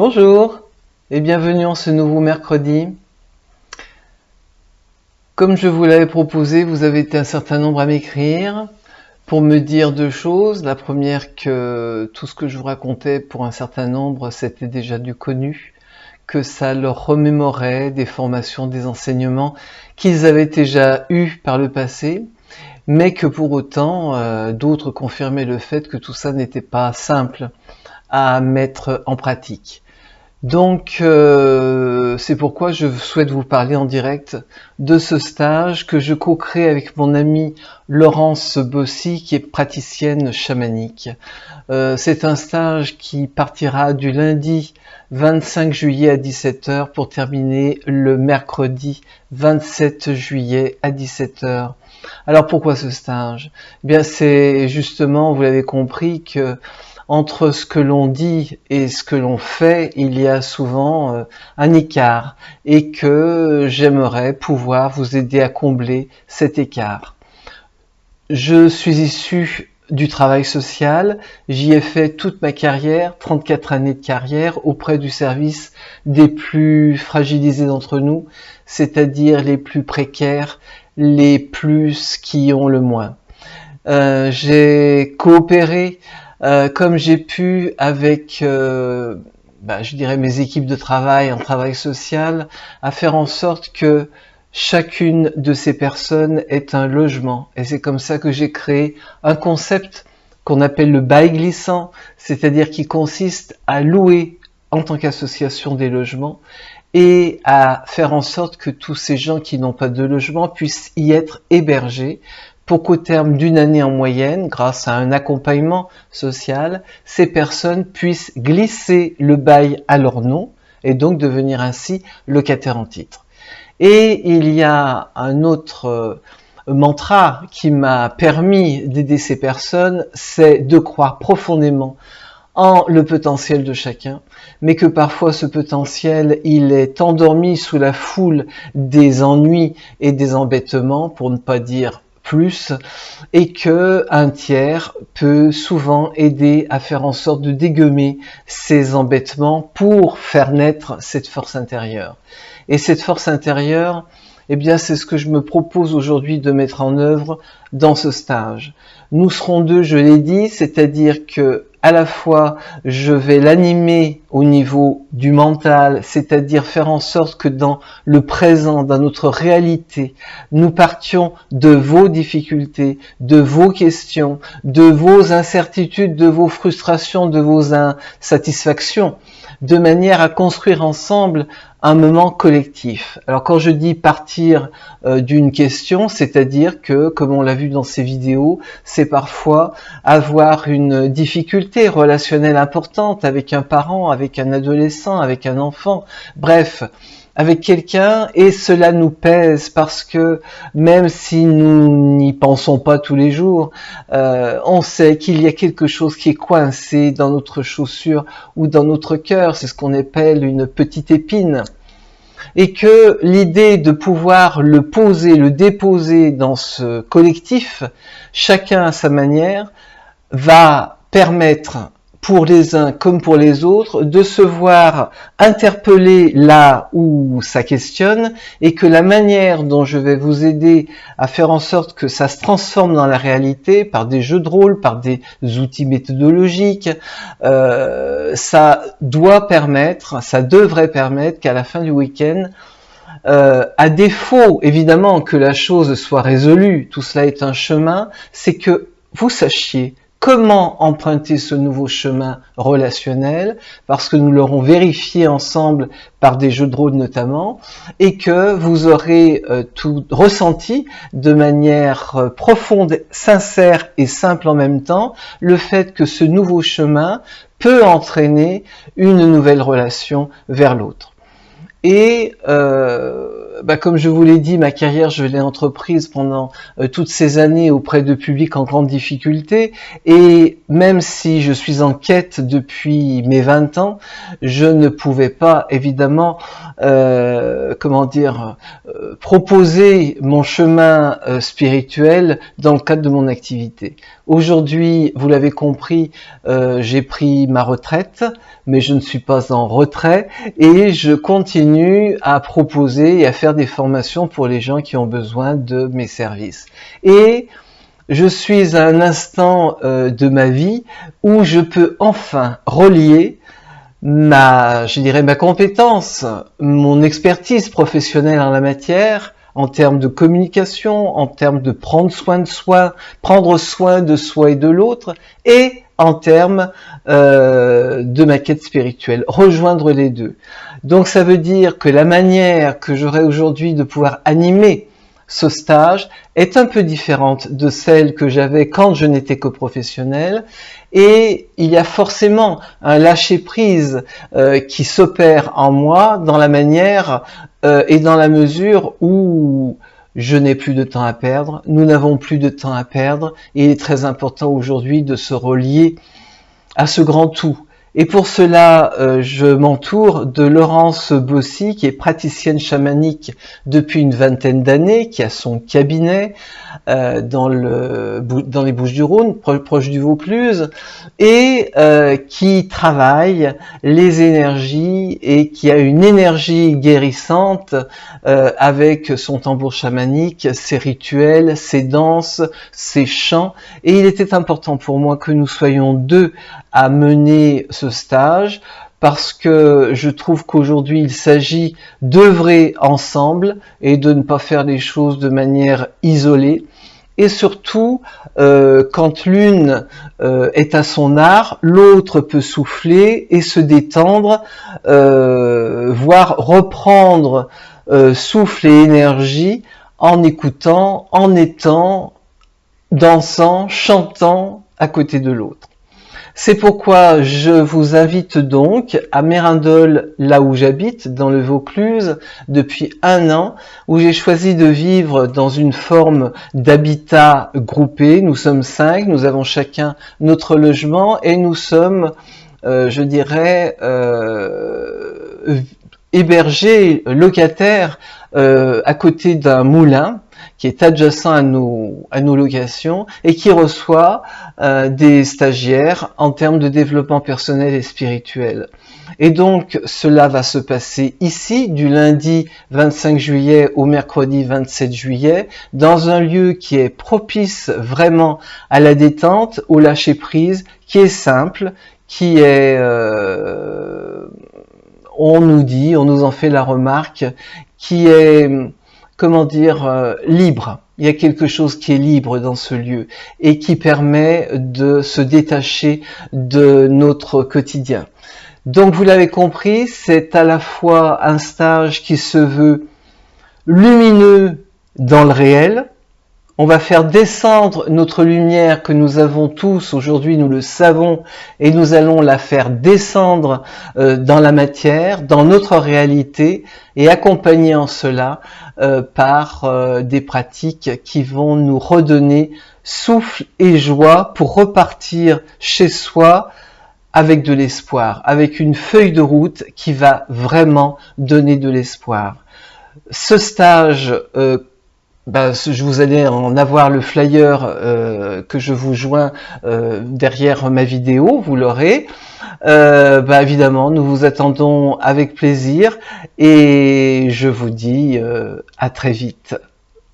Bonjour et bienvenue en ce nouveau mercredi. Comme je vous l'avais proposé, vous avez été un certain nombre à m'écrire pour me dire deux choses. La première, que tout ce que je vous racontais pour un certain nombre, c'était déjà du connu, que ça leur remémorait des formations, des enseignements qu'ils avaient déjà eus par le passé, mais que pour autant, d'autres confirmaient le fait que tout ça n'était pas simple à mettre en pratique. Donc, c'est pourquoi je souhaite vous parler en direct de ce stage que je co-crée avec mon amie Laurence Bossy, qui est praticienne chamanique. C'est un stage qui partira du lundi 25 juillet à 17h pour terminer le mercredi 27 juillet à 17h. Alors pourquoi ce stage? Eh bien, c'est justement, vous l'avez compris, que entre ce que l'on dit et ce que l'on fait, il y a souvent un écart et que j'aimerais pouvoir vous aider à combler cet écart. Je suis issu du travail social, j'y ai fait toute ma carrière, 34 années de carrière auprès du service des plus fragilisés d'entre nous, c'est-à-dire les plus précaires, les plus qui ont le moins. J'ai coopéré comme j'ai pu avec, je dirais mes équipes de travail en travail social, à faire en sorte que chacune de ces personnes ait un logement. Et c'est comme ça que j'ai créé un concept qu'on appelle le bail glissant, c'est-à-dire qui consiste à louer en tant qu'association des logements et à faire en sorte que tous ces gens qui n'ont pas de logement puissent y être hébergés, pour qu'au terme d'une année en moyenne, grâce à un accompagnement social, ces personnes puissent glisser le bail à leur nom et donc devenir ainsi locataires en titre. Et il y a un autre mantra qui m'a permis d'aider ces personnes, c'est de croire profondément en le potentiel de chacun, mais que parfois ce potentiel, il est endormi sous la foule des ennuis et des embêtements, pour ne pas dire plus, et que un tiers peut souvent aider à faire en sorte de dégommer ces embêtements pour faire naître cette force intérieure. Et cette force intérieure, eh bien, c'est ce que je me propose aujourd'hui de mettre en œuvre dans ce stage. Nous serons deux, je l'ai dit, c'est-à-dire que à la fois je vais l'animer au niveau du mental, c'est-à-dire faire en sorte que dans le présent, dans notre réalité, nous partions de vos difficultés, de vos questions, de vos incertitudes, de vos frustrations, de vos insatisfactions, de manière à construire ensemble un moment collectif. Alors quand je dis partir d'une question, c'est-à-dire que, comme on l'a vu dans ces vidéos, c'est parfois avoir une difficulté relationnelle importante avec un parent, avec un adolescent, avec un enfant, bref, avec quelqu'un, et cela nous pèse parce que même si nous n'y pensons pas tous les jours, on sait qu'il y a quelque chose qui est coincé dans notre chaussure ou dans notre cœur, c'est ce qu'on appelle une petite épine. Et que l'idée de pouvoir le poser, le déposer dans ce collectif, chacun à sa manière, va permettre pour les uns comme pour les autres, de se voir interpeller là où ça questionne, et que la manière dont je vais vous aider à faire en sorte que ça se transforme dans la réalité, par des jeux de rôle, par des outils méthodologiques, ça devrait permettre qu'à la fin du week-end, à défaut évidemment que la chose soit résolue, tout cela est un chemin, c'est que vous sachiez comment emprunter ce nouveau chemin relationnel, parce que nous l'aurons vérifié ensemble par des jeux de rôle notamment, et que vous aurez tout ressenti de manière profonde, sincère et simple en même temps, le fait que ce nouveau chemin peut entraîner une nouvelle relation vers l'autre. Et comme je vous l'ai dit, ma carrière, je l'ai entreprise pendant toutes ces années auprès de publics en grande difficulté. Et même si je suis en quête depuis mes 20 ans, je ne pouvais pas, évidemment, proposer mon chemin spirituel dans le cadre de mon activité. Aujourd'hui, vous l'avez compris, j'ai pris ma retraite, mais je ne suis pas en retrait et je continue à proposer et à faire des formations pour les gens qui ont besoin de mes services. Et je suis à un instant de ma vie où je peux enfin relier ma compétence, mon expertise professionnelle en la matière, en termes de communication, en termes de prendre soin de soi et de l'autre, et en termes de ma quête spirituelle, rejoindre les deux. Donc ça veut dire que la manière que j'aurai aujourd'hui de pouvoir animer ce stage est un peu différente de celle que j'avais quand je n'étais que professionnel, et il y a forcément un lâcher-prise qui s'opère en moi dans la manière et dans la mesure où je n'ai plus de temps à perdre, nous n'avons plus de temps à perdre, et il est très important aujourd'hui de se relier à ce grand tout. Et pour cela, je m'entoure de Laurence Bossy, qui est praticienne chamanique depuis une vingtaine d'années, qui a son cabinet dans les Bouches-du-Rhône, proche du Vaucluse, et qui travaille les énergies et qui a une énergie guérissante avec son tambour chamanique, ses rituels, ses danses, ses chants. Et il était important pour moi que nous soyons deux à mener ce stage, parce que je trouve qu'aujourd'hui il s'agit d'œuvrer ensemble et de ne pas faire les choses de manière isolée. Et surtout, quand l'une est à son art, l'autre peut souffler et se détendre, voire reprendre souffle et énergie en écoutant, en étant, dansant, chantant à côté de l'autre. C'est pourquoi je vous invite donc à Mérindol, là où j'habite, dans le Vaucluse, depuis 1 an, où j'ai choisi de vivre dans une forme d'habitat groupé. Nous sommes 5, nous avons chacun notre logement et nous sommes, hébergés, locataires, à côté d'un moulin qui est adjacent à nos locations et qui reçoit des stagiaires en termes de développement personnel et spirituel. Et donc cela va se passer ici du lundi 25 juillet au mercredi 27 juillet dans un lieu qui est propice vraiment à la détente, au lâcher prise, qui est simple, qui est on nous en fait la remarque, qui est libre. Il y a quelque chose qui est libre dans ce lieu et qui permet de se détacher de notre quotidien. Donc vous l'avez compris, c'est à la fois un stage qui se veut lumineux dans le réel. On va faire descendre notre lumière que nous avons tous, aujourd'hui nous le savons, et nous allons la faire descendre dans la matière, dans notre réalité, et accompagner en cela par des pratiques qui vont nous redonner souffle et joie pour repartir chez soi avec de l'espoir, avec une feuille de route qui va vraiment donner de l'espoir. Ce stage vous allez en avoir le flyer que je vous joins derrière ma vidéo, vous l'aurez. Évidemment, nous vous attendons avec plaisir et je vous dis à très vite,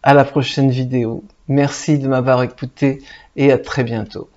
à la prochaine vidéo. Merci de m'avoir écouté et à très bientôt.